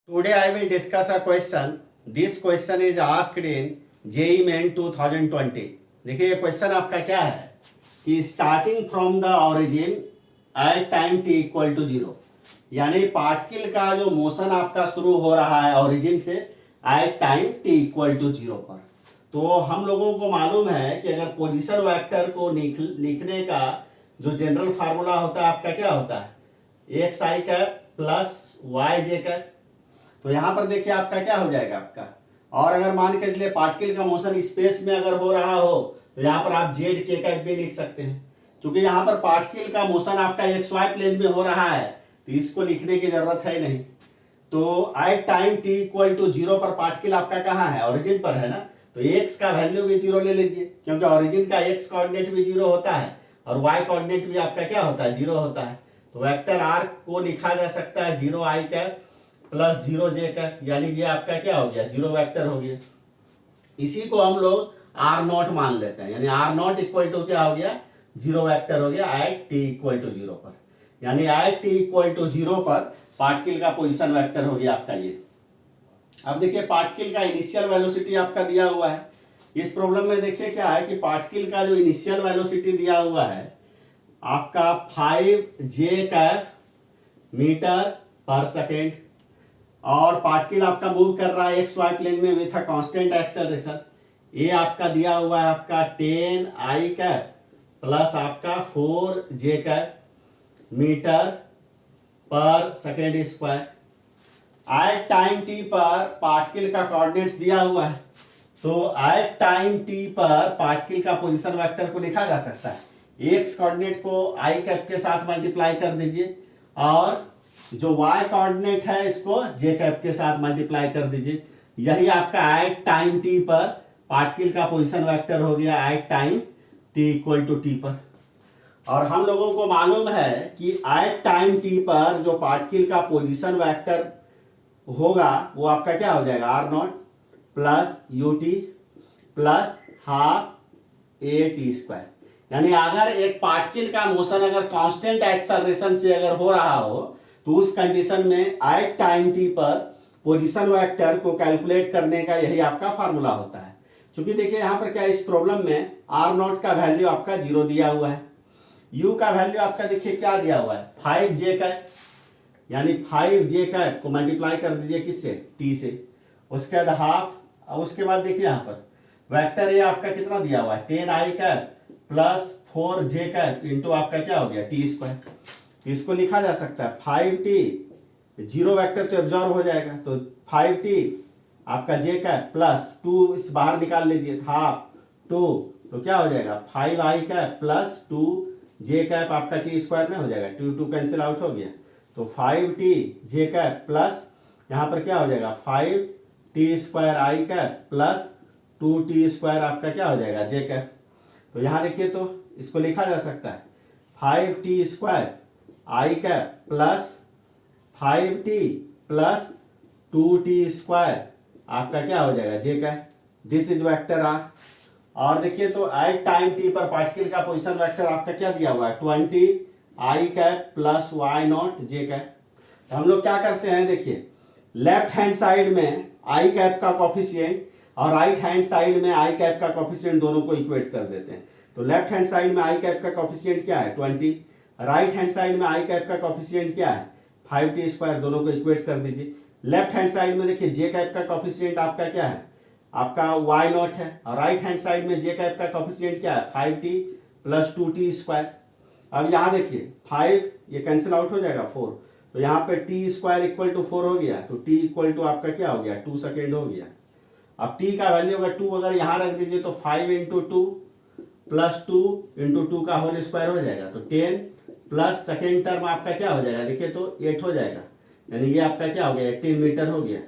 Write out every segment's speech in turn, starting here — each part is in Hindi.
Today I will discuss a question. This question is asked in JEE Main 2020. देखिए ये क्वेश्चन आपका क्या है कि starting from the origin at time t equal to zero, यानी पार्टिकल का जो मोशन आपका शुरू हो रहा है ओरिजिन से at time t equal to zero पर। तो हम लोगों को मालूम है कि अगर पोजीशन वेक्टर को लिखने का जो जनरल फार्मूला होता है आपका क्या होता है, एक्स आई कैप प्लस वाई जे कैप। तो यहां पर देखिए आपका क्या हो जाएगा आपका, और अगर मान के चलिए पार्टिकल का मोशन स्पेस में अगर हो रहा हो तो यहाँ पर आप जेड के कैप भी लिख सकते हैं। क्योंकि यहाँ पर पार्टिकल का मोशन आपका एक्स वाई प्लेन में हो रहा है तो इसको लिखने की जरूरत है नहीं। तो at time t equal to zero पर पार्टिकल आपका कहाँ है, ओरिजिन पर है ना। तो एक्स का वैल्यू भी जीरो ले लीजिए, क्योंकि ओरिजिन का एक्स कोऑर्डिनेट भी जीरो होता है और वाई कोऑर्डिनेट भी आपका क्या होता है, जीरो होता है। तो वेक्टर आर को लिखा जा सकता है जीरो आई कैप प्लस जीरो जे कैप, यानी ये आपका क्या हो गया, जीरो वेक्टर हो गया। इसी को हम लोग आर नॉट मान लेते हैं, यानी आर नॉट इक्वल टू क्या हो गया, जीरो वेक्टर हो गया at t equal to zero पर। यानी at t equal to zero पर पार्टिकल का पोजीशन वेक्टर हो गया आपका ये। अब देखिए पार्टिकल का इनिशियल वेलोसिटी आपका दिया हुआ है। इस प्रॉब्लम में देखिए क्या है कि पार्टिकल का जो इनिशियल वेलोसिटी दिया हुआ है आपका 5 जे कैप मीटर पर सेकेंड, और पार्टिकल आपका मूव कर रहा है एक्स वाई प्लेन में विथ अ कांस्टेंट एक्सेलरेशन। ये आपका दिया हुआ है आपका 10 आई कैप प्लस आपका 4 जे कैप मीटर पर second square. At time t पर पार्टिकल का कोऑर्डिनेट्स दिया हुआ है, तो एट टाइम टी पर पार्टिकल का पोजीशन वेक्टर को लिखा जा सकता है। एक्स कोऑर्डिनेट को आई कैप के साथ मल्टीप्लाई कर दीजिए और जो y कोऑर्डिनेट है इसको j कैप के साथ मल्टीप्लाई कर दीजिए। यही आपका एट टाइम t पर पार्टिकल का पोजीशन वेक्टर हो गया at time t equal to t पर। और हम लोगों को मालूम है कि एट टाइम t पर जो पार्टिकल का पोजीशन वेक्टर होगा वो आपका क्या हो जाएगा, r naught plus u t plus half a t square. यानी अगर एक पार्टिकल का मोशन अगर कांस्टेंट एक्सेलरेशन से अगर हो रहा हो तो उस कंडीशन में एट टाइम टी पर पोजीशन वेक्टर को कैलकुलेट करने का यही आपका फार्मूला होता है। क्योंकि देखिए यहाँ पर क्या, इस प्रॉब्लम में आर नॉट का वैल्यू आपका जीरो दिया हुआ है, यू का वैल्यू आपका देखिए क्या दिया हुआ है 5 जे कैप, यानी 5 जे कैप को मल्टीप्लाई कर दीजिए किससे, टी से, उसके बाद हाफ। उसके बाद देखिए यहाँ पर वेक्टर ये आपका कितना दिया हुआ है 10 आई cap plus 4 j cap into आपका क्या हो गया टी स्क्वायर। इसको लिखा जा सकता है 5t, जीरो वेक्टर तो एब्जॉर्ब हो जाएगा, तो 5t आपका जे कैप प्लस 2 इस बाहर निकाल लीजिए हाफ 2, तो क्या हो जाएगा 5i कैप प्लस 2 जे कैप आपका टी स्क्वायर में हो जाएगा, 2 कैंसिल आउट हो गया। तो 5t जे कैप प्लस यहाँ पर क्या हो जाएगा 5t square I cap plus 2t square आपका क्या हो जाएगा जे कैप। तो यहाँ देखिए तो इसको लिखा जा सकता है 5t square I cap plus 5t plus 2t square आपका क्या हो जाएगा j cap. This is vector r. और देखिए तो एट टाइम टी पर पार्टिकल का पोजीशन वेक्टर आपका क्या दिया हुआ है 20 I cap plus y not j cap. तो हम लोग क्या करते हैं, देखिए लेफ्ट हैंड साइड में आई कैप का कॉफिशिएंट और राइट हैंड साइड में आई कैप का कॉफिशिएंट दोनों को इक्वेट कर देते हैं। तो लेफ्ट हैंड साइड में आई कैप का कॉफिशिएंट क्या है 20, राइट हैंड साइड में आई कैप का कॉफिशिएंट क्या है 5t स्क्वायर, दोनों को इक्वेट कर दीजिए। लेफ्ट हैंड साइड में देखिए जे कैप का कॉफिशिएंट आपका क्या है, आपका y नॉट है, और राइट हैंड साइड में जे कैप का कॉफिशिएंट क्या है 5t प्लस 2t स्क्वायर। अब यहाँ देखिए 5 ये कैंसिल आउट हो जाएगा 4, तो यहाँ पे t स्क्वायर इक्वल टू 4 हो गया, तो t इक्वल टू आपका क्या हो गया 2 सेकेंड हो गया। अब t का वैल्यू अगर 2 अगर यहाँ रख दीजिए तो 5 इंटू 2 प्लस 2 इंटू 2 का होल स्क्वायर हो जाएगा, तो 10 प्लस सेकेंड टर्म आपका क्या हो जाएगा, देखिए तो 8 हो जाएगा, यानी ये आपका क्या हो गया 18 मीटर हो गया।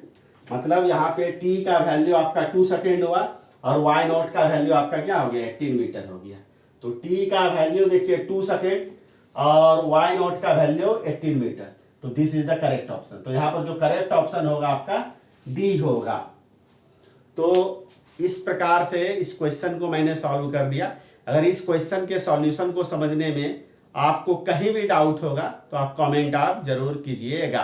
मतलब यहाँ पे t का वैल्यू आपका 2 सेकेंड हुआ और y नॉट का वैल्यू आपका क्या हो गया 18 मीटर हो गया। तो t का वैल्यू देखिए 2 सेकेंड और y नॉट का वैल्यू 18 मीटर। तो this is the correct option. तो यहाँ पर जो करेक्ट ऑप्शन होगा आपका डी होगा। तो इस प्रकार से इस क्वेश्चन को मैंने सॉल्व कर दिया। अगर इस क्वेश्चन के सॉल्यूशन को समझने में आपको कहीं भी डाउट होगा तो आप कमेंट आप जरूर कीजिएगा।